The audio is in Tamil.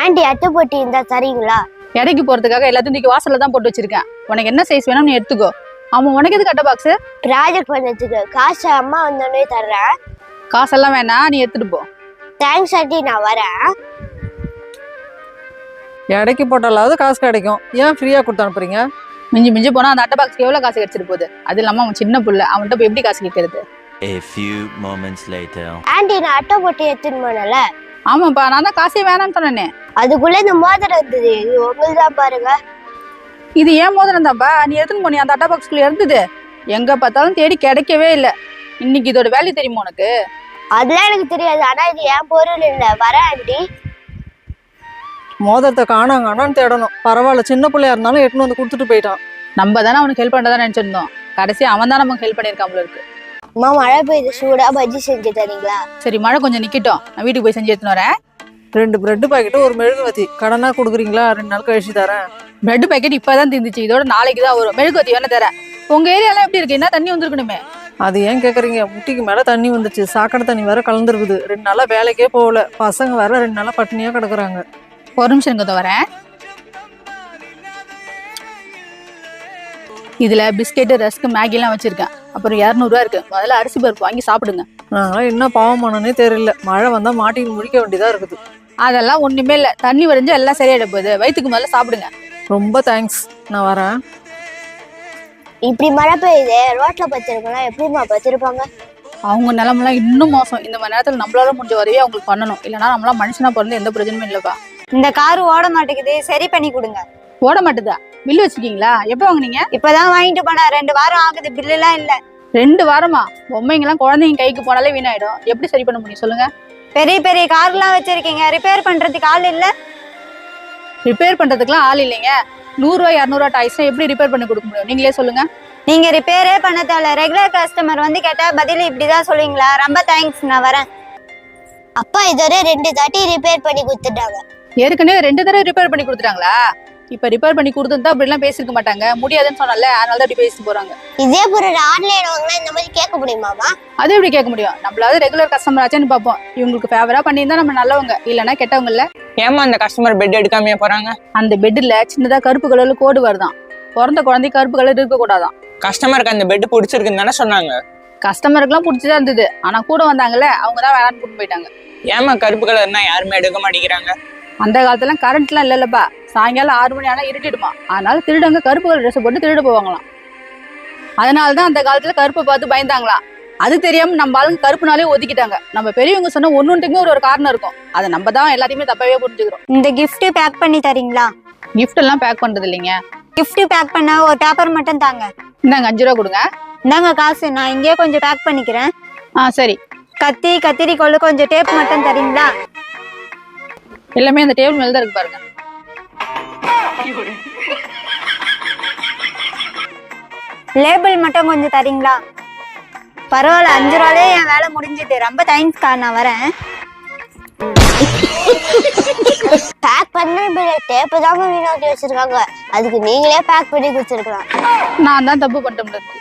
ஆண்டி அட்டை போட்டி இருந்தா தரீங்களா? எடைக்கு போறதுக்காக எல்லாத்தையும் தூக்கி வாசல்ல தான் போட்டு வச்சிருக்கேன். உனக்கு என்ன சைஸ் வேணும் நீ எடுத்துக்கோ. ஆமா, உனக்கு எதுக்கு அட்டை பாக்ஸ்? ப்ராஜெக்ட் பண்ணதுக்கு காசு அம்மா வந்தோடனே தர்றேன். காசெல்லாம் வேணாம், நீ எடுத்துட்டு போ. தேங்க்ஸ் ஆண்டி, நான் வரேன். எடைக்கு போட்டாலாவது காசு கிடைக்கும், ஏன் ஃப்ரீயா கொடுத்து அனுப்புறீங்க? மிஞ்சி மிஞ்சி போனா அந்த அட்டை பாக்ஸ்க்கு எவ்வளவு காசு கிடைச்சிட்டு போகுது? அது இல்லாம அவன் சின்ன புள்ள, அவன்கிட்ட போய் எப்படி காசு கேட்கறது? A few moments later. Aunty, நான் அட்டை போட்டி எடுத்துன்னு போனல. ஆமாப்பா, நான் தான் காசே வேணாம்னு சொன்னேனே. அதுக்குள்ள இந்த மோதிரம் இருந்தது, இது உங்களுதான் பாருங்க. இது ஏன் மோதிரம் தான்ப்பா, நீ எடுத்துன்னு போனி அந்த அட்டை பாக்ஸ்குள்ள இருந்தது. எங்க பார்த்தாலும் தேடி கிடைக்கவே இல்லை. இன்னைக்கு இதோட வேல்யூ தெரியுமா உனக்கு? அதெல்லாம் எனக்கு தெரியாது, ஆனா இது ஏன் பொருள் இல்ல. வரேன் ஆண்டி. மோதிரத்தை காணான்னு தேடணும். பரவாயில்ல, சின்ன பிள்ளையா இருந்தாலும் எட்டுன்னு வந்து கொடுத்துட்டு போயிட்டான். நம்ம தானே அவனுக்கு ஹெல்ப் பண்ணதான் நினைச்சிருந்தோம். கடைசி அவன் தான் நமக்கு ஹெல்ப் பண்ணியிருக்கான் போல இருக்கு. அம்மா, மழை பெய்யுது, சூடா பஜ்ஜி செஞ்சு தரீங்களா? சரி, மழை கொஞ்சம் நிக்கட்டும், நான் வீட்டுக்கு போய் செஞ்சு எடுத்துன்னு வரேன். 2 பிரெட் பாக்கெட்டு, ஒரு மெழுகுவத்தி கடனா கொடுக்குறீங்களா? 2 நாள் கழிச்சு தரேன். பிரெட் பாக்கெட் இப்பதான் தீந்துச்சு, இதோட நாளைக்கு தான் வரும். மெழுகுவத்தி வேணா தரேன். உங்க ஏரியாலாம் எப்படி இருக்கு? என்ன தண்ணி வந்துருக்கணுமே. அது ஏன் கேக்குறீங்க? முட்டிக்கு மேல தண்ணி வந்துச்சு, சாக்கடை தண்ணி வேற கலந்துருக்குது. 2 நாளா வேலைக்கே போகல, பசங்க வேற 2 நாளா பட்டினியா கிடக்குறாங்க. ஒரு நிமிஷம் இங்க வரேன். இதுல பிஸ்கெட்டு, ரஸ்க், மேகி எல்லாம் வச்சிருக்கேன். அப்புறம் 200 ரூபா இருக்கு. முதல்ல அரிசி பருப்பு வாங்கி சாப்பிடுங்க. நாங்களாம் என்ன பாவமானே தெரியல, மழை வந்தா மாட்டிக்கு முடிக்க வேண்டியதா இருக்குது. அதெல்லாம் ஒண்ணுமே இல்ல, தண்ணி வரைஞ்சு எல்லாம் சரியாயிட போகுது. வயிற்றுக்கு முதல்ல சாப்பிடுங்க. ரொம்ப தேங்க்ஸ், நான் வரேன். இப்படி மழை பெய்யுது, ரோட்ல பத்திருக்கா எப்படிமா பத்திருப்பாங்க? அவங்க நிலமெல்லாம் இன்னும் மோசம். இந்த மாதிரி நேரத்துல நம்மளால முடிஞ்ச உதவியை அவங்களுக்கு பண்ணணும். இல்லைன்னா நம்மளாம் மனுஷனா பிறந்து எந்த பிரச்சனையும் இல்லப்பா. இந்த காரு ஓட மாட்டேங்குது, சரி பண்ணி கொடுங்க. ஓட மாட்டுதா? பில்லு வச்சிருக்கீங்களா? எப்ப வாங்குனீங்க? இப்பதான் வாங்கிட்டு போனா, 2 வாரம் ஆகுது, பில்லு எல்லாம் இல்ல. 2 வாரமா? பொம்மைங்கெல்லாம் குழந்தைங்க கைக்கு போனாலே வீணாயிடும். எப்படி சரி பண்ண முடியும் சொல்லுங்க? பெரிய பெரிய கார்லாம் வச்சிருக்கீங்க, ரிப்பேர் பண்றதுக்கு ஆள் இல்ல? ரிப்பேர் பண்றதுக்குலாம் ஆள் இல்லைங்க. 100 ரூபா 200 ரூபா டாய்ஸ்னா எப்படி ரிப்பேர் பண்ணி கொடுக்க முடியும்? நீங்களே சொல்லுங்க. நீங்க ரிப்பேரே பண்ண தேவையில்ல, ரெகுலர் கஸ்டமர் வந்து கேட்டா பதில் இப்படிதான் சொல்லுவீங்களா? ரொம்ப தேங்க்ஸ், நான் வரேன். அப்பா இதுவரை 2 தாட்டி ரிப்பேர் பண்ணி கொடுத்துட்டாங்க. ஏற்கனவே 2 தடவை ரிப்பேர் பண்ணி கொடுத்துட்டாங்களா? இப்ப ரிப்பேர் பண்ணி கொடுத்துருந்தா அப்படி எல்லாம் பேசிருக்க மாட்டாங்க. முடியாதுன்னு சொன்னால, அதனால தான் இப்படி பேசிட்டு போறாங்க. இதே பொருள் ஆன்லைன் வாங்கினா இந்த மாதிரி கேட்க முடியுமாமா? அது எப்படி கேட்க முடியும்? நம்மளாவது ரெகுலர் கஸ்டமர் ஆச்சுன்னு பார்ப்போம். இவங்களுக்கு ஃபேவரா பண்ணியிருந்தா நம்ம நல்லவங்க, இல்லைன்னா கெட்டவங்க இல்ல. ஏமா அந்த கஸ்டமர் பெட் எடுக்காமையே போறாங்க? அந்த பெட்ல சின்னதா கருப்பு கலர்ல கோடு வருதான். பிறந்த குழந்தை கருப்பு கலர் இருக்க கூடாதான். கஸ்டமருக்கு அந்த பெட் பிடிச்சிருக்குன்னு தானே சொன்னாங்க. கஸ்டமருக்குலாம் பிடிச்சதா இருந்தது, ஆனா கூட வந்தாங்கல்ல, அவங்க தான் வேணான்னு கூட்டு போயிட்டாங்க. ஏமா கருப்பு கலர்னா யாருமே எடுக்க மாட்டேங்கிறாங்க? அந்த காலத்துல கரண்ட்லாம் இல்லல்லப்பா. சாயங்காலம் 6 மணி ஆனா இருட்டிடுமா, அதனால திருடங்க கருப்பு கலர் ட்ரெஸ் போட்டு திருட போவாங்களாம். அதனாலதான் அந்த காலத்துல கருப்பை பார்த்து பயந்தாங்களாம். அது தெரியாம நம்ம ஆளுங்க கருப்புனாலே ஒதுக்கிட்டாங்க. நம்ம பெரியவங்க சொன்னா ஒன்னொன்றுக்குமே ஒரு காரணம் இருக்கும். அதை நம்ம தான் எல்லாத்தையுமே தப்பாவே புரிஞ்சுக்கிறோம். இந்த gift பேக் பண்ணி தரீங்களா? கிஃப்ட் எல்லாம் பேக் பண்றது இல்லைங்க. gift பேக் பண்ண ஒரு பேப்பர் மட்டும் தாங்க. இந்தாங்க 5 ரூபா கொடுங்க. இந்தாங்க காசு, நான் இங்கேயே கொஞ்சம் பேக் பண்ணிக்கிறேன். சரி. கத்திரிக்கோள் கொஞ்சம் டேப் மட்டும் தரீங்களா? எல்லாமே அந்த டேபிள் மேல தான் இருக்கு பாருங்க. லேபிள் மட்டும் கொஞ்சம் தரீங்களா? பரவாயில்ல, 5 ரூபாலே என் வேலை முடிஞ்சுது. ரொம்ப தேங்க்ஸ்க்கா, நான் வரேன். பேக் பண்ண டேப் தான் வீணாக்கி வச்சிருக்காங்க, அதுக்கு நீங்களே பேக் பண்ணி கொடுத்துருக்கலாம். நான் தான் தப்பு பண்ணிட்டேன்.